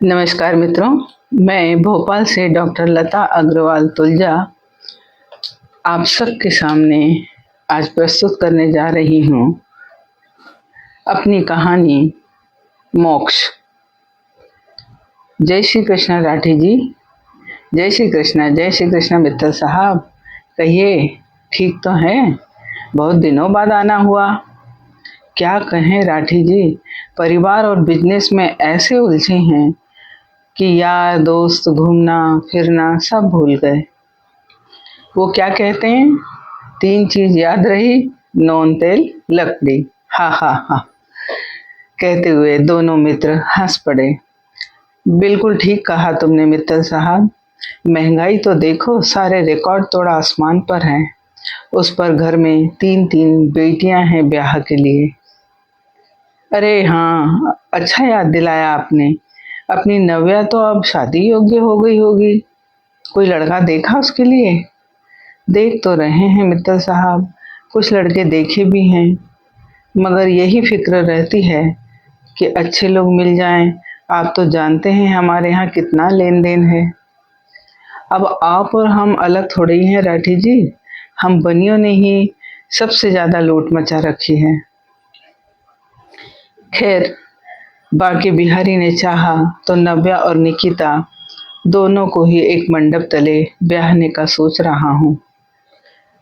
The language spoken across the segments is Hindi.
नमस्कार मित्रों, मैं भोपाल से डॉक्टर लता अग्रवाल तुलजा आप सबके सामने आज प्रस्तुत करने जा रही हूँ अपनी कहानी मोक्ष। जय श्री कृष्णा राठी जी। जय श्री कृष्णा। जय श्री कृष्णा मित्तल साहब, कहिए ठीक तो हैं? बहुत दिनों बाद आना हुआ। क्या कहें राठी जी, परिवार और बिजनेस में ऐसे उलझे हैं कि यार दोस्त, घूमना फिरना सब भूल गए। वो क्या कहते हैं, 3 चीज याद रही, नून तेल लकड़ी। हा हा हा कहते हुए दोनों मित्र हंस पड़े। बिल्कुल ठीक कहा तुमने मित्तल साहब, महंगाई तो देखो, सारे रिकॉर्ड तोड़ा आसमान पर है। उस पर घर में 3-3 बेटियां हैं ब्याह के लिए। अरे हाँ, अच्छा याद दिलाया आपने। अपनी नव्या तो अब शादी योग्य हो गई होगी। कोई लड़का देखा उसके लिए? देख तो रहे हैं मित्तल साहब, कुछ लड़के देखे भी हैं, मगर यही फिक्र रहती है कि अच्छे लोग मिल जाएं। आप तो जानते हैं हमारे यहाँ कितना लेन देन है। अब आप और हम अलग थोड़े ही हैं राठी जी, हम बनियों ने ही सबसे ज्यादा लूट मचा रखी है। खैर, बाकी बिहारी ने चाहा तो नव्या और निकिता दोनों को ही एक मंडप तले ब्याहने का सोच रहा हूँ।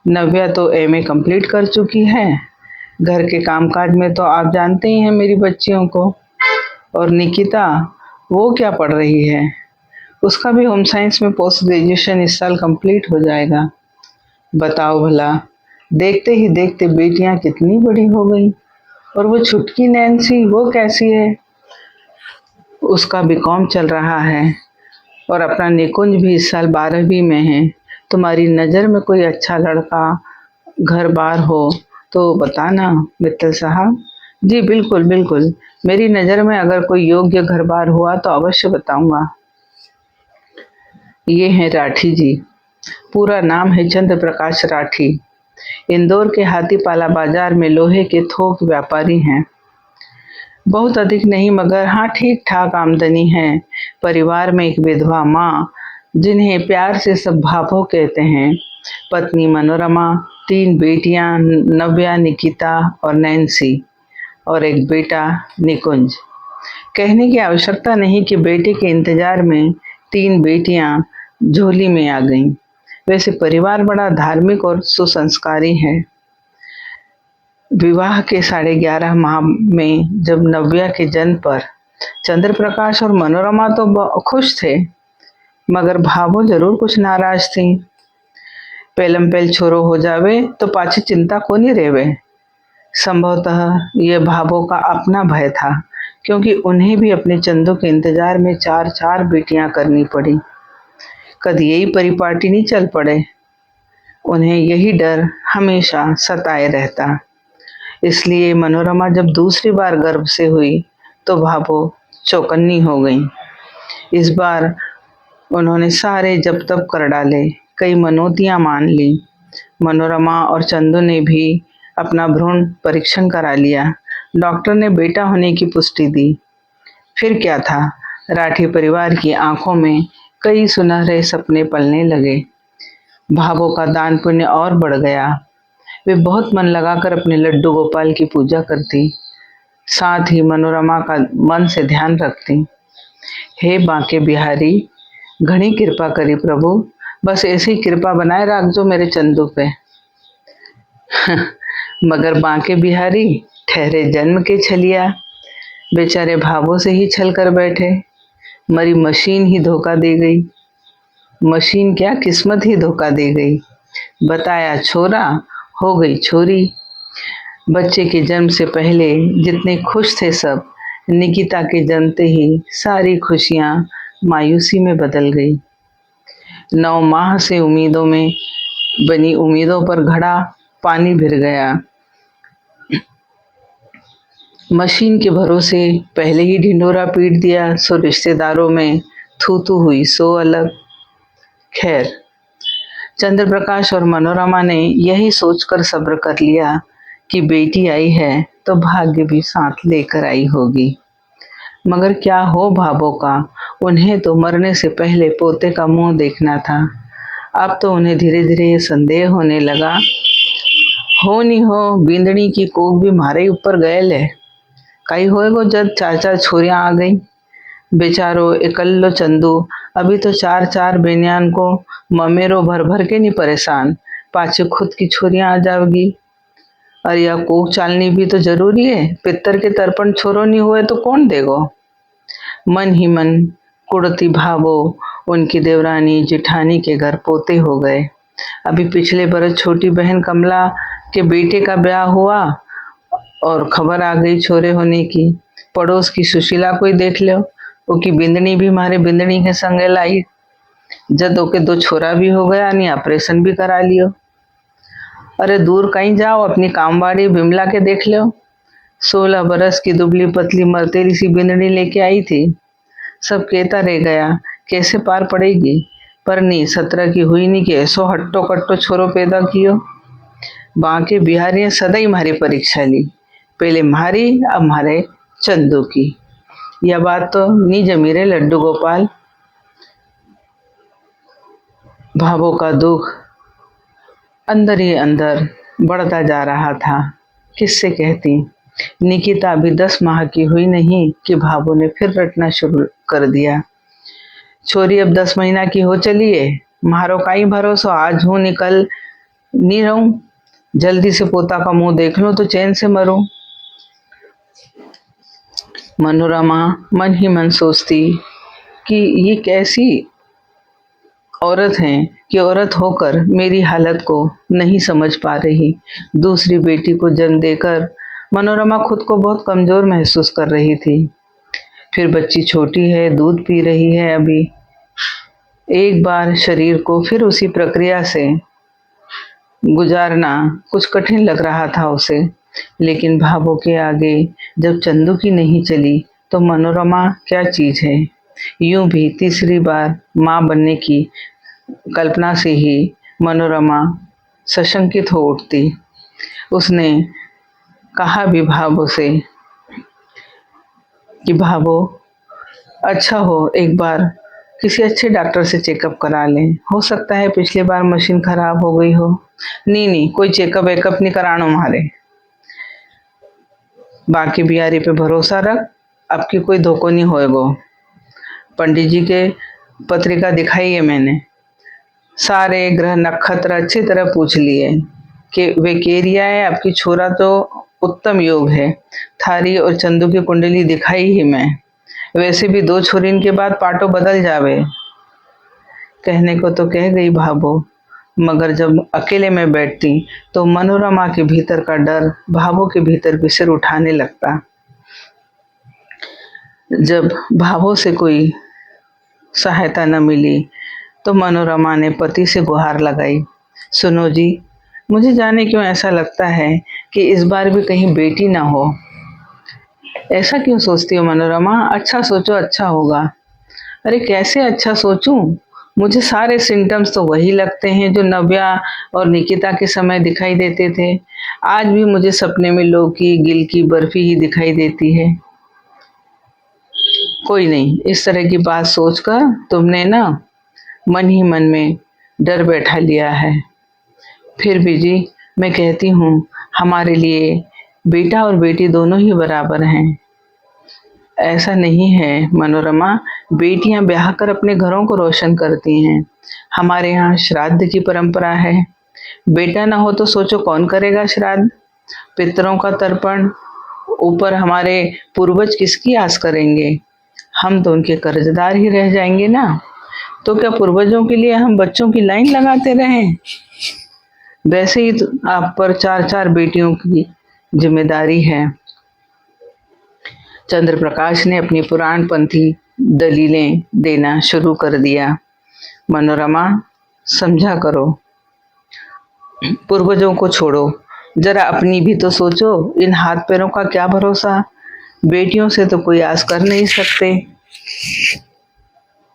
नव्या तो एमए कंप्लीट कर चुकी है, घर के कामकाज में तो आप जानते ही हैं मेरी बच्चियों को। और निकिता, वो क्या पढ़ रही है, उसका भी होम साइंस में पोस्ट ग्रेजुएशन इस साल कंप्लीट हो जाएगा। बताओ भला, देखते ही देखते बेटियां कितनी बड़ी हो गई। और वो छुटकी नैन्सी, वो कैसी है? उसका बीकॉम चल रहा है और अपना निकुंज भी इस साल 12वीं में है। तुम्हारी नज़र में कोई अच्छा लड़का घर बार हो तो बताना मित्तल साहब। जी बिल्कुल बिल्कुल, मेरी नज़र में अगर कोई योग्य घर बार हुआ तो अवश्य बताऊंगा। ये हैं राठी जी। पूरा नाम है चंद्र प्रकाश राठी। इंदौर के हाथीपाला बाजार में लोहे के थोक व्यापारी हैं। बहुत अधिक नहीं, मगर हाँ ठीक ठाक आमदनी है। परिवार में एक विधवा माँ, जिन्हें प्यार से सब भाभो कहते हैं, पत्नी मनोरमा, 3 बेटियां नव्या, निकिता और नैन्सी, और एक बेटा निकुंज। कहने की आवश्यकता नहीं कि बेटे के इंतजार में 3 बेटियां झोली में आ गईं। वैसे परिवार बड़ा धार्मिक और सुसंस्कारी है। विवाह के 11.5 माह में जब नव्या के जन्म पर चंद्र प्रकाश और मनोरमा तो खुश थे, मगर भाभो जरूर कुछ नाराज थी। पेलम पेल छोरो हो जावे तो पाछी चिंता को नहीं रेवे। संभवतः ये भाभो का अपना भय था, क्योंकि उन्हें भी अपने चंदू के इंतजार में 4-4 बेटियां करनी पड़ी। कद यही परिपाटी नहीं चल पड़े। उन्हें यही डर हमेशा सताए रहता। इसलिए मनोरमा जब दूसरी बार गर्भ से हुई तो भाभो चौकन्नी हो गई। इस बार उन्होंने सारे जप तप कर डाले, कई मनौतियां मान ली। मनोरमा और चंदू ने भी अपना भ्रूण परीक्षण करा लिया। डॉक्टर ने बेटा होने की पुष्टि दी। फिर क्या था, राठी परिवार की आंखों में कई सुनहरे सपने पलने लगे। भाभो का दान पुण्य और बढ़ गया। वे बहुत मन लगाकर अपने लड्डू गोपाल की पूजा करती, साथ ही मनोरमा का मन से ध्यान रखती। हे बांके बिहारी, घनी कृपा करी प्रभु, बस ऐसी कृपा बनाए रख जो मेरे चंदू पे। मगर बांके बिहारी ठहरे जन्म के छलिया, बेचारे भावों से ही छल कर बैठे। मरी मशीन ही धोखा दे गई। मशीन क्या, किस्मत ही धोखा दे गई। बताया छोरा, हो गई छोरी। बच्चे के जन्म से पहले जितने खुश थे सब, निकिता के जन्मते ही सारी खुशियां मायूसी में बदल गई। 9 माह से उम्मीदों में बनी उम्मीदों पर घड़ा पानी फिर गया। मशीन के भरोसे पहले ही ढिंढोरा पीट दिया, सो रिश्तेदारों में थू थू हुई सो अलग। खैर, चंद्र प्रकाश और मनोरमा ने यही सोचकर सब्र कर लिया कि बेटी आई है तो भाग्य भी साथ लेकर आई होगी। मगर क्या हो भाभो का, उन्हें तो मरने से पहले पोते का मुंह देखना था। अब तो उन्हें धीरे धीरे ये संदेह होने लगा, हो नहीं हो बींदड़ी की कोख भी मारे ऊपर गयल है। कई होएगो जब चार चार छोरियां आ गई। बेचारो इकल्लो चंदू अभी तो चार चार बेनियान को ममेरो भर भर के नहीं परेशान, पाछे खुद की छोरियां आ जाओगी। और यह कोख चालनी भी तो जरूरी है, पितर के तर्पण छोरो नहीं हुए तो कौन देगो। मन ही मन कुड़ती भावो उनकी देवरानी जिठानी के घर पोते हो गए। अभी पिछले बरस छोटी बहन कमला के बेटे का ब्याह हुआ और खबर आ गई छोरे होने की। पड़ोस की सुशीला को ही देख लो, ओकी बिंदनी भी मारे बिंदनी के संगे लाई। जद ओके दो छोरा भी हो गया नहीं ऑपरेशन भी करा लियो। अरे दूर कहीं जाओ, अपनी कामवाड़ी बिमला के देख लो। 16 बरस की दुबली पतली मरतेरी सी बिंदनी लेके आई थी। सब कहता रह गया कैसे पार पड़ेगी, पर नहीं 17 की हुई नहीं कि ऐसो हट्टो कट्टो छोरो पैदा कियो। बाकी बिहारी सदा ही हमारी परीक्षा ली, पहले मारी अब हमारे चंदू की। यह बात तो नी जमी रे लड्डू गोपाल। भावों का दुख अंदर ही अंदर बढ़ता जा रहा था। किससे कहती। निकिता अभी 10 माह की हुई नहीं कि भावों ने फिर रटना शुरू कर दिया। छोरी अब 10 महीना की हो चली है, मारो काई भरोसा, आज हूं निकल नहीं रहूं, जल्दी से पोता का मुंह देख लूं तो चैन से मरूं। मनोरमा मन ही मन सोचती कि ये कैसी औरत है कि औरत होकर मेरी हालत को नहीं समझ पा रही। दूसरी बेटी को जन्म देकर मनोरमा खुद को बहुत कमजोर महसूस कर रही थी। फिर बच्ची छोटी है, दूध पी रही है अभी। एक बार शरीर को फिर उसी प्रक्रिया से गुजारना कुछ कठिन लग रहा था उसे। लेकिन भावों के आगे जब चंदू की नहीं चली तो मनोरमा क्या चीज है। यूं भी तीसरी बार मां बनने की कल्पना से ही मनोरमा सशंकित हो उठती। उसने कहा भी भावों से कि भावो अच्छा हो एक बार किसी अच्छे डॉक्टर से चेकअप करा लें, हो सकता है पिछली बार मशीन खराब हो गई हो। नहीं नहीं कोई चेकअप वेकअप नहीं कराना हमारे, बाकी बिहारी पे भरोसा रख, अब की कोई धोखो नहीं होएगो। पंडित जी के पत्रिका दिखाई है मैंने, सारे ग्रह नक्षत्र अच्छी तरह पूछ लिए कि वे केरिया है, आपकी छोरा तो उत्तम योग है। थारी और चंदू की कुंडली दिखाई ही मैं, वैसे भी 2 छोरीन के बाद पाटो बदल जावे। कहने को तो कह गई भाभो, मगर जब अकेले में बैठती तो मनोरमा के भीतर का डर भाभो के भीतर भी सिर उठाने लगता। जब भाभो से कोई सहायता न मिली तो मनोरमा ने पति से गुहार लगाई, सुनो जी, मुझे जाने क्यों ऐसा लगता है कि इस बार भी कहीं बेटी ना हो। ऐसा क्यों सोचती हो मनोरमा, अच्छा सोचो अच्छा होगा। अरे कैसे अच्छा सोचूं, मुझे सारे सिम्टम्स तो वही लगते हैं जो नव्या और निकिता के समय दिखाई देते थे। आज भी मुझे सपने में लौकी गिल की बर्फी ही दिखाई देती है। कोई नहीं, इस तरह की बात सोचकर तुमने ना मन ही मन में डर बैठा लिया है। फिर भी जी मैं कहती हूँ हमारे लिए बेटा और बेटी दोनों ही बराबर हैं। ऐसा नहीं है मनोरमा, बेटियां ब्याह कर अपने घरों को रोशन करती हैं। हमारे यहाँ श्राद्ध की परंपरा है, बेटा ना हो तो सोचो कौन करेगा श्राद्ध, पितरों का तर्पण, ऊपर हमारे पूर्वज किसकी आस करेंगे। हम तो उनके कर्जदार ही रह जाएंगे ना। तो क्या पूर्वजों के लिए हम बच्चों की लाइन लगाते रहें। वैसे ही तो आप पर 4-4 बेटियों की जिम्मेदारी है। चंद्र प्रकाश ने अपनी पुराणपंथी दलीलें देना शुरू कर दिया। मनोरमा समझा करो, पूर्वजों को छोड़ो, जरा अपनी भी तो सोचो। इन हाथ पैरों का क्या भरोसा, बेटियों से तो कोई आस कर नहीं सकते।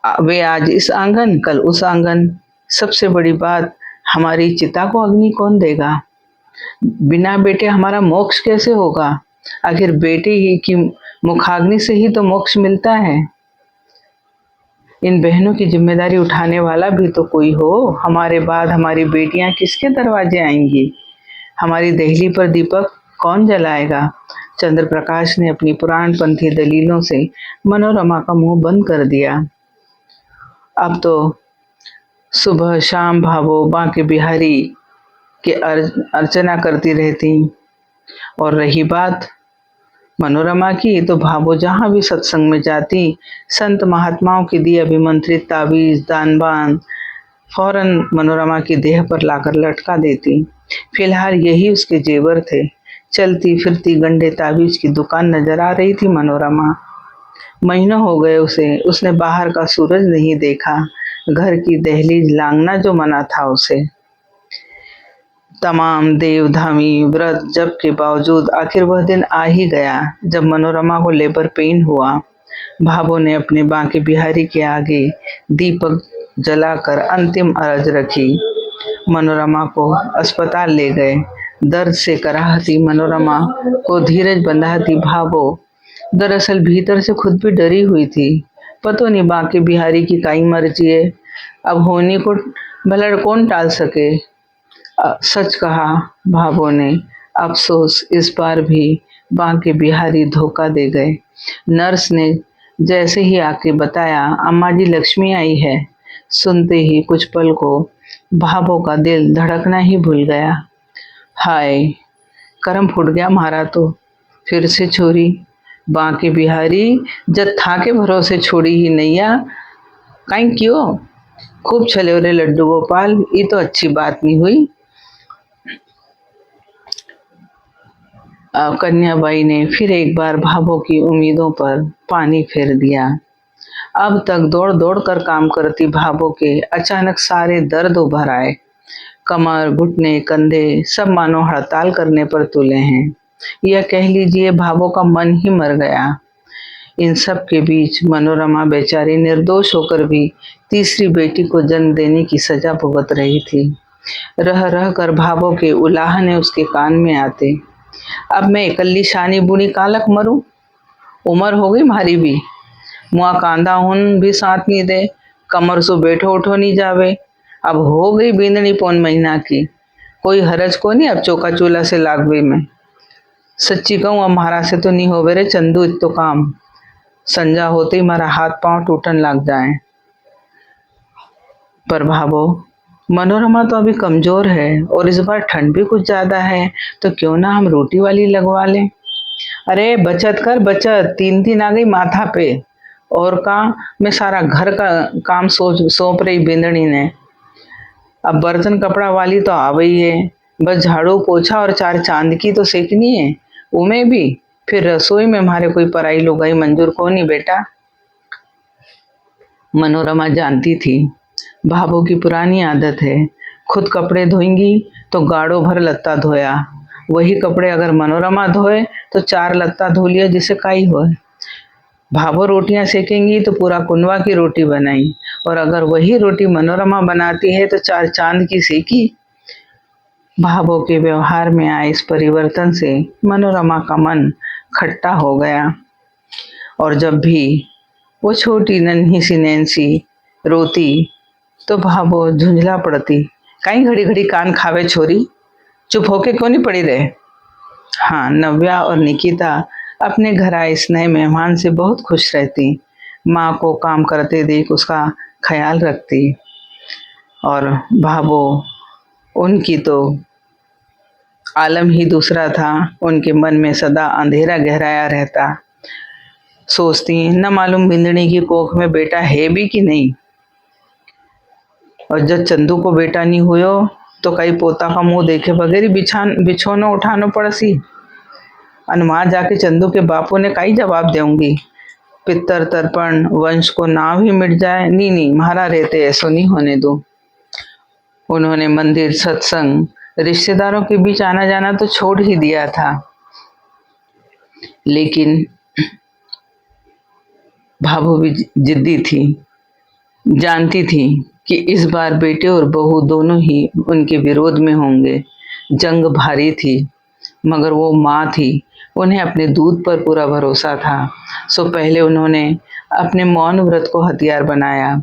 वे आज इस आंगन कल उस आंगन। सबसे बड़ी बात, हमारी चिता को अग्नि कौन देगा। बिना बेटे हमारा मोक्ष कैसे होगा। आखिर बेटे ही की मुखाग्नि से ही तो मोक्ष मिलता है। इन बहनों की जिम्मेदारी उठाने वाला भी तो कोई हो। हमारे बाद हमारी बेटियां किसके दरवाजे आएंगी? हमारी दहली पर दीपक कौन जलाएगा? चंद्र प्रकाश ने अपनी पुराणपंथी दलीलों से मनोरमा का मुंह बंद कर दिया। अब तो सुबह शाम भावो बांके बिहारी के अर्चना करती रहती। और रही बात मनोरमा की, तो भावो जहां भी सत्संग में जाती, संत महात्माओं की दी अभिमंत्रित ताबीज दानबान फौरन मनोरमा की देह पर लाकर लटका देती। फिलहाल यही उसके जेवर थे। चलती फिरती गंडे ताबीज की दुकान नजर आ रही थी मनोरमा। महीनों हो गए उसने बाहर का सूरज नहीं देखा। घर की दहलीज लांघना जो मना था उसे। तमाम देवधामी व्रत जप के बावजूद आखिर वह दिन आ ही गया जब मनोरमा को लेबर पेन हुआ। भाभो ने अपने बांके बिहारी के आगे दीपक जलाकर अंतिम अरज रखी। मनोरमा को अस्पताल ले गए। दर्द से कराहती मनोरमा को धीरज बंधाती भाभो दरअसल भीतर से खुद भी डरी हुई थी। पतो नहीं बांके बिहारी की काई मर्जी है, अब होनी को भला कौन टाल सके। सच कहा भाभो ने। अफसोस इस बार भी बांके बिहारी धोखा दे गए। नर्स ने जैसे ही आके बताया अम्मा जी लक्ष्मी आई है, सुनते ही कुछ पल को भाभो का दिल धड़कना ही भूल गया। हाय, करम फूट गया हमारा तो। फिर से छोरी बांके बिहारी जब था के भरोसे छोड़ी ही नैया कहीं क्यों। खूब छले रे लड्डू गोपाल, ये तो अच्छी बात नहीं हुई। कन्याबाई ने फिर एक बार भाभो की उम्मीदों पर पानी फेर दिया। अब तक दौड़ दौड़ कर काम करती भाभो के अचानक सारे दर्द उभर आए। कमर घुटने कंधे सब मानो हड़ताल करने पर तुले हैं। यह कह लीजिए भाभो का मन ही मर गया। इन सब के बीच मनोरमा बेचारी निर्दोष होकर भी तीसरी बेटी को जन्म देने की सजा भुगत रही थी। रह रह कर भाभो के उलाहने उसके कान में आते। अब मैं इकल्ली शानी बुनी कालक मरूं, उम्र हो गई मारी भी, मुआ कांदा हुन भी साथ नहीं दे, कमर सो बैठो उठो नहीं जावे। अब हो गई बींदनी पौन महीना की, कोई हरज को नहीं अब चौका चूल्हा से लागवे में। सच्ची कहूँ अब महाराज से तो नहीं होवे रे चंदू इतो काम, संजा होते ही मारा हाथ पांव टूटन लग जाए। पर भाभो मनोरमा तो अभी कमजोर है और इस बार ठंड भी कुछ ज्यादा है, तो क्यों ना हम रोटी वाली लगवा लें। अरे बचत कर बचत, 3 आ गई माथा पे। और का मैं सारा घर का काम सौंप रही बिंदनी ने। अब बर्तन कपड़ा वाली तो आ गई है, बस झाड़ू पोछा और 4 चांद की तो सेकनी है, उमे भी फिर रसोई में हमारे कोई पराई लुगाई मंजूर को नहीं बेटा। मनोरमा जानती थी भाभो की पुरानी आदत है, खुद कपड़े धोएंगी तो गाड़ो भर लत्ता धोया, वही कपड़े अगर मनोरमा धोए तो 4 लत्ता धो लिया जिसे काई होए। भाभो रोटियां सेकेंगी तो पूरा कुनवा की रोटी बनाई, और अगर वही रोटी मनोरमा बनाती है तो 4 चांद की सेकी। भाभो के व्यवहार में आए इस परिवर्तन से मनोरमा का मन खट्टा हो गया, और जब भी वो छोटी नन्ही सी नैन्सी रोती तो भाभो झुंझला पड़ती। कहीं घड़ी घड़ी कान खावे छोरी, चुप होके क्यों नहीं पड़ी रहे। हाँ, नव्या और निकिता अपने घर आए इस नए मेहमान से बहुत खुश रहती। माँ को काम करते देख उसका ख्याल रखती, और भाभो उनकी तो आलम ही दूसरा था। उनके मन में सदा अंधेरा गहराया रहता। सोचती न मालूम बिंदनी की कोख में बेटा है भी कि नहीं, और जब चंदू को बेटा नहीं हुयो तो कई पोता का मुंह देखे बगैर बिछोनो उठानो पड़सी। वहां जाके चंदू के बापू ने कई जवाब देंगी, पितर तर्पण वंश को नाम ही मिट जाए। नी नी महारा रहते ऐसो नहीं होने दो। उन्होंने मंदिर सत्संग रिश्तेदारों के बीच आना जाना तो छोड़ ही दिया था, लेकिन भाभो भी जिद्दी थी। जानती थी कि इस बार बेटे और बहू दोनों ही उनके विरोध में होंगे। जंग भारी थी, मगर वो माँ थी, उन्हें अपने दूध पर पूरा भरोसा था। सो पहले उन्होंने अपने मौन व्रत को हथियार बनाया,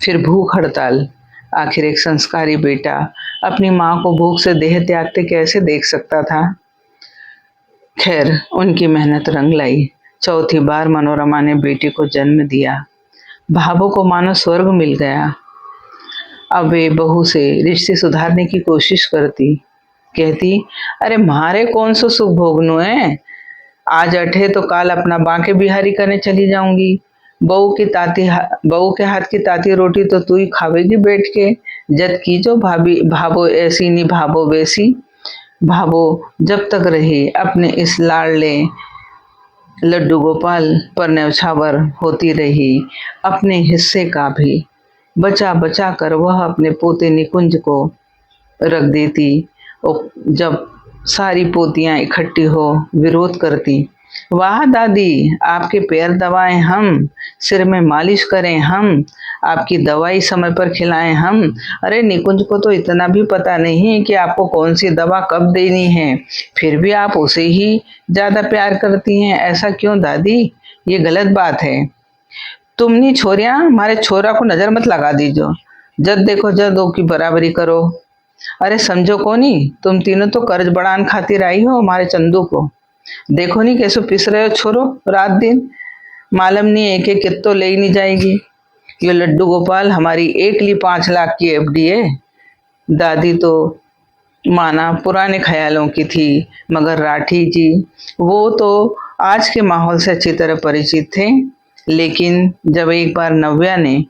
फिर भूख हड़ताल। आखिर एक संस्कारी बेटा अपनी माँ को भूख से देह त्यागते कैसे देख सकता था। खैर, उनकी मेहनत रंग लाई। चौथी बार मनोरमा ने बेटी को जन्म दिया। भाभो को मानो स्वर्ग मिल गया। अब वे बहू से रिश्ते सुधारने की कोशिश करती, कहती, अरे मारे कौन सो सुख भोगनु है, आज अठे तो काल अपना बांके बिहारी करने चली जाऊंगी। बहू के हाथ की ताती रोटी तो तू ही खावेगी बैठ के, जद की जो भाभी भाभो ऐसी नी भाभो वैसी। भाभो जब तक रही अपने इस लाडले लड्डू गोपाल पर न्यौछावर होती रही। अपने हिस्से का भी बचा बचा कर वह अपने पोते निकुंज को रख देती, और जब सारी पोतियां इकट्ठी हो विरोध करती, वाह दादी, आपके पैर दबाएं हम, सिर में मालिश करें हम, आपकी दवाई समय पर खिलाएं हम। अरे निकुंज को तो इतना भी पता नहीं कि आपको कौन सी दवा कब देनी है, फिर भी आप उसे ही ज्यादा प्यार करती हैं। ऐसा क्यों दादी, ये गलत बात है। तुमनी छोरियां हमारे छोरा को नजर मत लगा दीजो, जद देखो जद दो की बराबरी करो। अरे समझो को नहीं, तुम तीनों तो कर्ज बढ़ान खातिर आई हो हमारे चंदू को। देखो नहीं कैसे पिस रहे हो छोरो रात दिन, मालूम नहीं एक एक कित्तो ले ही नहीं जाएगी। ये लड्डू गोपाल हमारी एक ली 5 लाख की एफडी है। दादी तो माना पुराने ख्यालों की थी, मगर राठी जी वो तो आज के माहौल से अच्छी तरह परिचित थे। लेकिन जब एक बार नव्या ने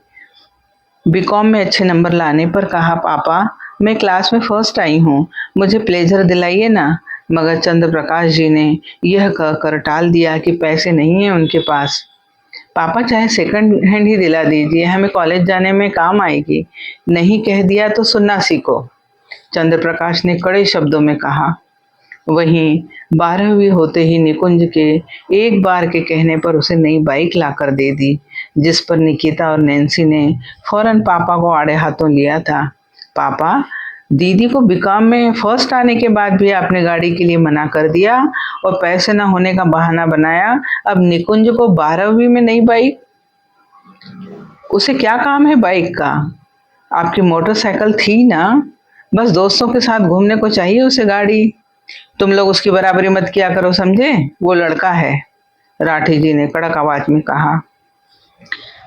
बीकॉम में अच्छे नंबर लाने पर कहा, पापा मैं क्लास में फर्स्ट आई हूँ, मुझे प्लेजर दिलाइए ना, मगर चंद्र प्रकाश जी ने यह कहकर टाल दिया कि पैसे नहीं है उनके पास। पापा चाहे सेकंड हैंड ही दिला दीजिए, हमें कॉलेज जाने में काम आएगी। नहीं कह दिया तो सुनना सीखो, चंद्र प्रकाश ने कड़े शब्दों में कहा। वहीं 12वीं होते ही निकुंज के एक बार के कहने पर उसे नई बाइक लाकर दे दी, जिस पर निकिता और नैन्सी ने फौरन पापा को आड़े हाथों लिया था। पापा, दीदी को बीकॉम में फर्स्ट आने के बाद भी आपने गाड़ी के लिए मना कर दिया और पैसे न होने का बहाना बनाया। अब निकुंज को 12वीं में नई बाइक, उसे क्या काम है बाइक का? आपकी मोटरसाइकिल थी ना, बस दोस्तों के साथ घूमने को चाहिए उसे गाड़ी। तुम लोग उसकी बराबरी मत किया करो, समझे? वो लड़का है, राठी जी ने कड़क आवाज में कहा।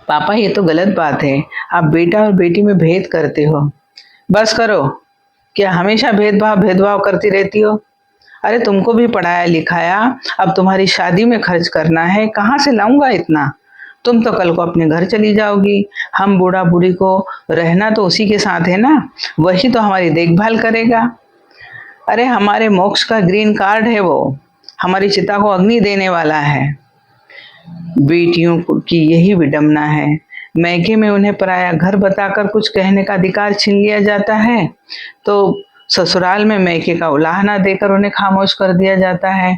पापा ये तो गलत बात है, आप बेटा और बेटी में भेद करते हो। बस करो, क्या हमेशा भेदभाव भेदभाव करती रहती हो? अरे तुमको भी पढ़ाया लिखाया, अब तुम्हारी शादी में खर्च करना है, कहाँ से लाऊंगा इतना? तुम तो कल को अपने घर चली जाओगी, हम बूढ़ा बूढ़ी को रहना तो उसी के साथ है ना, वही तो हमारी देखभाल करेगा। अरे हमारे मोक्ष का ग्रीन कार्ड है वो, हमारी चिता को अग्नि देने वाला है। बेटियों की यही विडंबना है, मैके में उन्हें पराया घर बताकर कुछ कहने का अधिकार छीन लिया जाता है, तो ससुराल में मैके का उलाहना देकर उन्हें खामोश कर दिया जाता है।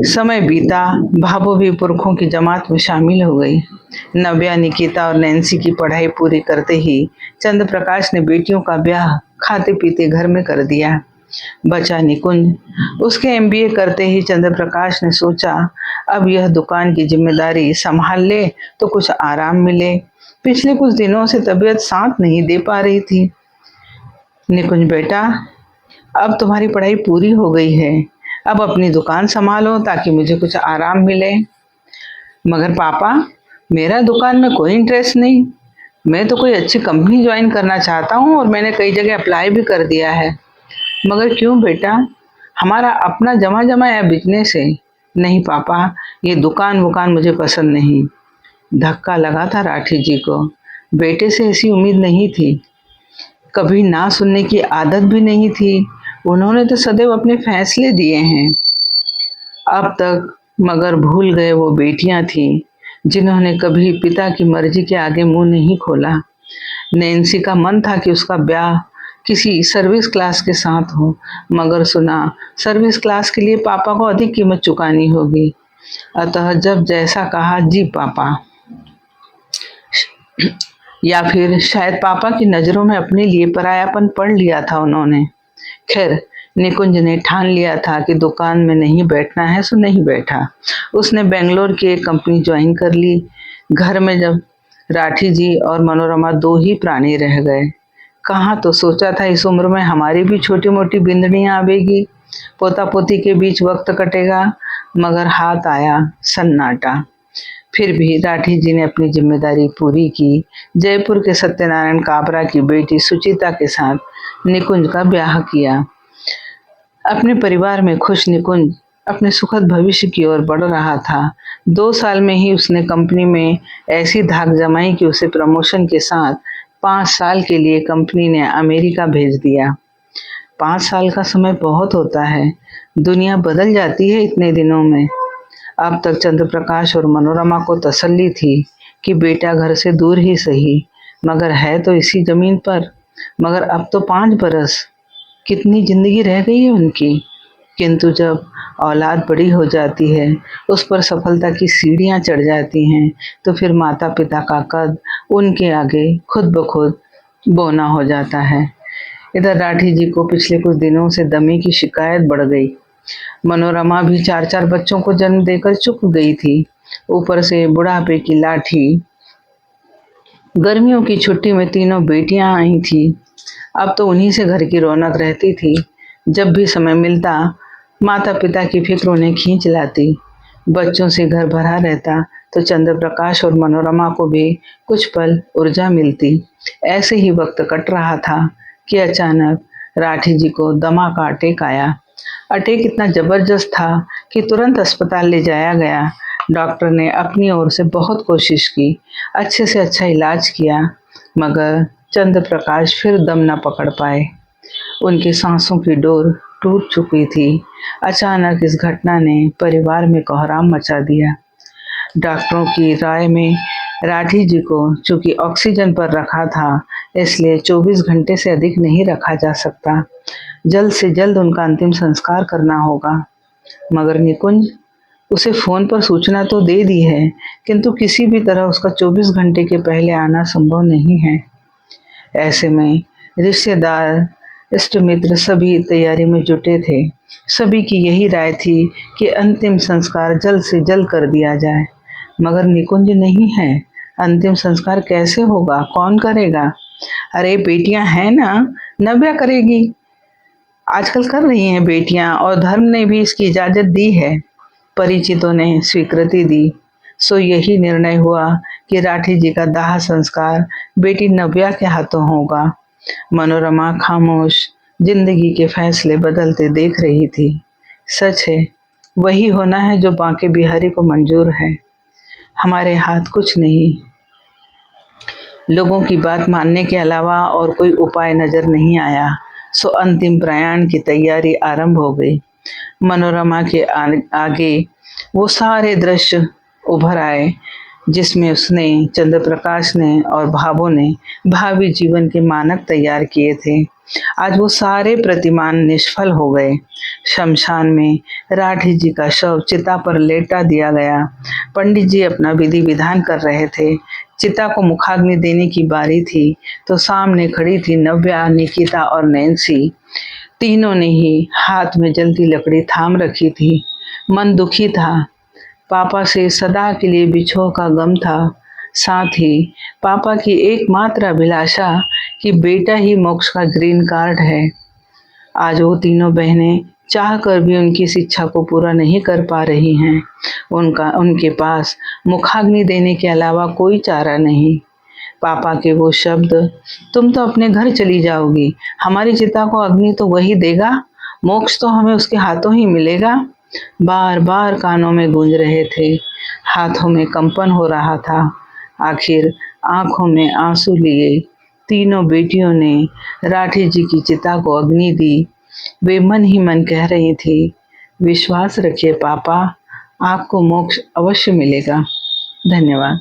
समय बीता, भाभो भी पुरखों की जमात में शामिल हो गई। नव्या, निकिता और नैन्सी की पढ़ाई पूरी करते ही चंद्र प्रकाश ने बेटियों का ब्याह खाते पीते घर में कर दिया। बचा निकुंज। उसके एमबीए करते ही चंद्र प्रकाश ने सोचा, अब यह दुकान की जिम्मेदारी संभाल ले तो कुछ आराम मिले। पिछले कुछ दिनों से तबीयत साथ नहीं दे पा रही थी। निकुंज बेटा, अब तुम्हारी पढ़ाई पूरी हो गई है, अब अपनी दुकान संभालो ताकि मुझे कुछ आराम मिले। मगर पापा, मेरा दुकान में कोई इंटरेस्ट नहीं, मैं तो कोई अच्छी कंपनी ज्वाइन करना चाहता हूँ और मैंने कई जगह अप्लाई भी कर दिया है। मगर क्यों बेटा, हमारा अपना जमा जमाया बिजनेस है। नहीं पापा, ये दुकान वुकान मुझे पसंद नहीं। धक्का लगा था राठी जी को, बेटे से ऐसी उम्मीद नहीं थी, कभी ना सुनने की आदत भी नहीं थी। उन्होंने तो सदैव अपने फैसले दिए हैं। अब तक मगर भूल गए वो बेटियां थीं जिन्होंने कभी पिता की मर्जी के आगे मुंह नहीं खोला। नैन्सी का मन था कि उसका ब्याह किसी सर्विस क्लास के साथ हो, मगर सुना सर्विस क्लास के लिए पापा को अधिक कीमत चुकानी होगी। अतः जब जैसा कहा, जी पापा। या फिर शायद पापा की नजरों में अपने लिए परायापन पढ़ लिया था उन्होंने। खैर, निकुंज ने ठान लिया था कि दुकान में नहीं बैठना है, सो नहीं बैठा। उसने बेंगलोर की एक कंपनी ज्वाइन कर ली। घर में जब राठी जी और मनोरमा दो ही प्राणी रह गए। कहाँ तो सोचा था इस उम्र में हमारी भी छोटी मोटी बिंदड़ियां आवेगी, पोता पोती के बीच वक्त कटेगा, मगर हाथ आया सन्नाटा। फिर भी राठी जी ने अपनी जिम्मेदारी पूरी की। जयपुर के सत्यनारायण काबरा की बेटी सुचिता के साथ निकुंज का ब्याह किया। अपने परिवार में खुश निकुंज अपने सुखद भविष्य की ओर बढ़ रहा था। 2 साल में ही उसने कंपनी में ऐसी धाक जमाई कि उसे प्रमोशन के साथ 5 साल के लिए कंपनी ने अमेरिका भेज दिया। 5 साल का समय बहुत होता है। दुनिया बदल जाती है इतने दिनों में। अब तक चंद्रप्रकाश और मनोरमा को तसल्ली थी कि बेटा घर से दूर ही सही, मगर है तो इसी जमीन पर। मगर अब तो 5 बरस, कितनी जिंदगी रह गई है उनकी। किंतु जब औलाद बड़ी हो जाती है, उस पर सफलता की सीढ़ियां चढ़ जाती हैं, तो फिर माता पिता का कद उनके आगे खुद ब खुद बौना हो जाता है। इधर राठी जी को पिछले कुछ दिनों से दमे की शिकायत बढ़ गई। मनोरमा भी 4-4 बच्चों को जन्म देकर चुक गई थी। ऊपर से बुढ़ापे की लाठी। गर्मियों की छुट्टी में तीनों बेटियां आई थी। अब तो उन्हीं से घर की रौनक रहती थी। जब भी समय मिलता, माता पिता की फिक्र उन्हें खींच लाती। बच्चों से घर भरा रहता तो चंद्रप्रकाश और मनोरमा को भी कुछ पल ऊर्जा मिलती। ऐसे ही वक्त कट रहा था कि अचानक राठी जी को दमा का अटैक आया। अटैक इतना जबरदस्त था कि तुरंत अस्पताल ले जाया गया। डॉक्टर ने अपनी ओर से बहुत कोशिश की, अच्छे से अच्छा इलाज किया, मगर चंद्रप्रकाश फिर दम न पकड़ पाए। उनकी सांसों की डोर टूट चुकी थी। अचानक इस घटना ने परिवार में कोहराम मचा दिया। डॉक्टरों की राय में राठी जी को चूंकि ऑक्सीजन पर रखा था, इसलिए 24 घंटे से अधिक नहीं रखा जा सकता। जल्द से जल्द उनका अंतिम संस्कार करना होगा। मगर निकुंज, उसे फोन पर सूचना तो दे दी है, किंतु किसी भी तरह उसका 24 घंटे के पहले आना संभव नहीं है। ऐसे में रिश्तेदार, इष्ट मित्र सभी तैयारी में जुटे थे। सभी की यही राय थी कि अंतिम संस्कार जल्द से जल्द कर दिया जाए। मगर निकुंज नहीं है। अंतिम संस्कार कैसे होगा? कौन करेगा? अरे बेटियां हैं ना, नव्या करेगी। आजकल कर रही हैं बेटियां, और धर्म ने भी इसकी इजाजत दी है। परिचितों ने स्वीकृति दी। सो यही निर्णय हुआ कि राठी जी का दाह संस्कार बेटी नव्या के हाथों होगा। मनोरमा खामोश जिंदगी के फैसले बदलते देख रही थी। सच है, वही होना है जो बांके बिहारी को मंजूर है। हमारे हाथ कुछ नहीं। लोगों की बात मानने के अलावा और कोई उपाय नजर नहीं आया। सो अंतिम प्रयाण की तैयारी आरंभ हो गई। मनोरमा के आगे वो सारे दृश्य उभर आए जिसमें उसने, चंद्रप्रकाश ने और भावों ने भावी जीवन के मानक तैयार किए थे। आज वो सारे प्रतिमान निष्फल हो गए। शमशान में राठी जी का शव चिता पर लेटा दिया गया। पंडित जी अपना विधि विधान कर रहे थे। चिता को मुखाग्नि देने की बारी थी तो सामने खड़ी थी नव्या, निकिता और नैन्सी। तीनों ने ही हाथ में जलती लकड़ी थाम रखी थी। मन दुखी था। पापा से सदा के लिए बिछोह का गम था। साथ ही पापा की एकमात्र अभिलाषा कि बेटा ही मोक्ष का ग्रीन कार्ड है। आज वो तीनों बहनें चाह कर भी उनकी इस इच्छा को पूरा नहीं कर पा रही हैं। उनके पास मुखाग्नि देने के अलावा कोई चारा नहीं। पापा के वो शब्द, तुम तो अपने घर चली जाओगी, हमारी चिता को अग्नि तो वही देगा, मोक्ष तो हमें उसके हाथों ही मिलेगा, बार बार कानों में गूंज रहे थे। हाथों में कंपन हो रहा था। आखिर आंखों में आंसू लिए तीनों बेटियों ने राठी जी की चिता को अग्नि दी। वे मन ही मन कह रही थी, विश्वास रखिए पापा, आपको मोक्ष अवश्य मिलेगा। धन्यवाद।